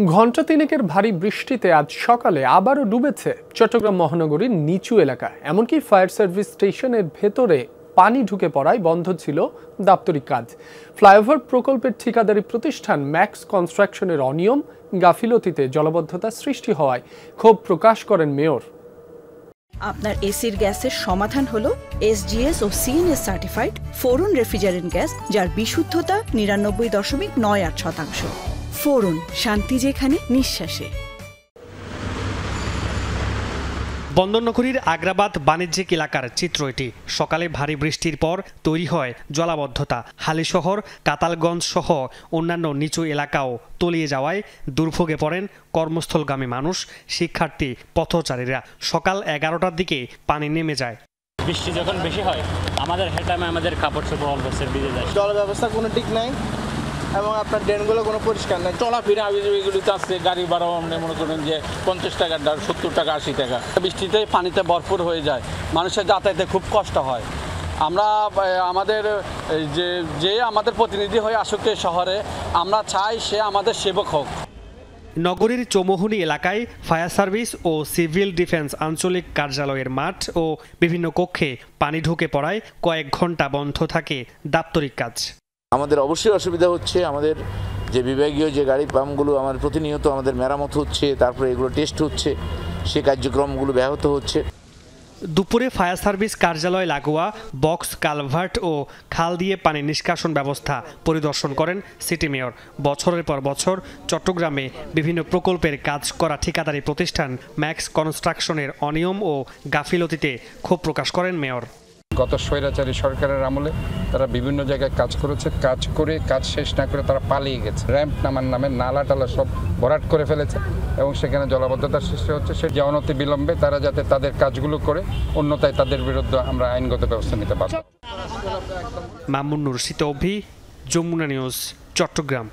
ঘণ্টা তিনেকের ভারী বৃষ্টিতে আজ সকালে আবারও ডুবেছে চট্টগ্রাম মহানগরীর নিচু এলাকা। এমনকি ফায়ার সার্ভিস স্টেশনের ভেতরে পানি ঢুকে পড়ায় বন্ধ ছিল দাপ্তরিক কাজ। ফ্লাইওভার প্রকল্পের ঠিকাদারি প্রতিষ্ঠান ম্যাক্স কনস্ট্রাকশনের অনিয়ম গাফিলতিতে জলাবদ্ধতা সৃষ্টি হওয়ায় ক্ষোভ প্রকাশ করেন মেয়র। আপনার এসির গ্যাসের সমাধান হলো SGS ও CNS সার্টিফাইড ফোরন রেফ্রিজারেন্ট গ্যাস, যার বিশুদ্ধতা 99.98%। ফোরন, শান্তি যেখানে নিঃশ্বাসে। বন্দরনগরীর আগ্রাবাদ বাণিজ্যিক এলাকার চিত্র এটি। সকালে ভারী বৃষ্টির পর তৈরি হয় জলাবদ্ধতা। হালিশহর, কাতালগঞ্জ সহ অন্যান্য নিচু এলাকাও তলিয়ে যাওয়ায় দুর্ভোগে পড়েন কর্মস্থলগামী মানুষ, শিক্ষার্থী, পথচারীরা। সকাল 11টার দিকে পানি নেমে যায়। বৃষ্টি যখন বেশি হয় আমাদের হেটামে আমাদের কাপড় চোপড় অলবেসে ভিজে যায়। জল ব্যবস্থা কোনো ঠিক নাই এবং আপনার ড্রেনগুলো কোনো পরিষ্কার নাই। চলাফেরা এগুলিতে আসছে গাড়ি ভাড়া মনে করেন যে 50 টাকা, 70 টাকা, 80 টাকা। বৃষ্টিতে পানিতে ভরপুর হয়ে যায়, মানুষের যাতায়াতে খুব কষ্ট হয়। আমরা আমাদের যে আমাদের প্রতিনিধি হয়ে আসুক শহরে, আমরা চাই সে আমাদের সেবক হোক। নগরীর চৌমুহনী এলাকায় ফায়ার সার্ভিস ও সিভিল ডিফেন্স আঞ্চলিক কার্যালয়ের মাঠ ও বিভিন্ন কক্ষে পানি ঢুকে পড়ায় কয়েক ঘন্টা বন্ধ থাকে দাপ্তরিক কাজ। আমাদের অবশ্যই অসুবিধা হচ্ছে। আমাদের যে বিভাগীয় যে গাড়ি পাম্পগুলো আমাদের প্রতিনিয়ত আমাদের মেরামত হচ্ছে, তারপরে এগুলো টেস্ট হচ্ছে, সে কার্যক্রমগুলো ব্যাহত হচ্ছে। দুপুরে ফায়ার সার্ভিস কার্যালয় লাগোয়া বক্স কালভার্ট ও খাল দিয়ে পানি নিষ্কাশন ব্যবস্থা পরিদর্শন করেন সিটি মেয়র। বছরের পর বছর চট্টগ্রামে বিভিন্ন প্রকল্পের কাজ করা ঠিকাদারি প্রতিষ্ঠান ম্যাক্স কনস্ট্রাকশনের অনিয়ম ও গাফিলতিতে ক্ষোভ প্রকাশ করেন মেয়র। গত স্বৈরাচারী সরকারের আমলে তারা বিভিন্ন জায়গায় কাজ করেছে, কাজ করে কাজ শেষ না করে তারা পালিয়ে গেছে। র্যাম্প নামার নামে নালা টালা সব ভরাট করে ফেলেছে এবং সেখানে জলাবদ্ধতার সৃষ্টি হচ্ছে। সে যে অনতি বিলম্বে তারা যাতে তাদের কাজগুলো করে, অন্যথায় তাদের বিরুদ্ধে আমরা আইনগত ব্যবস্থা নিতে পারব। মামুনুর শীতঅভি, যমুনা নিউজ, চট্টগ্রাম।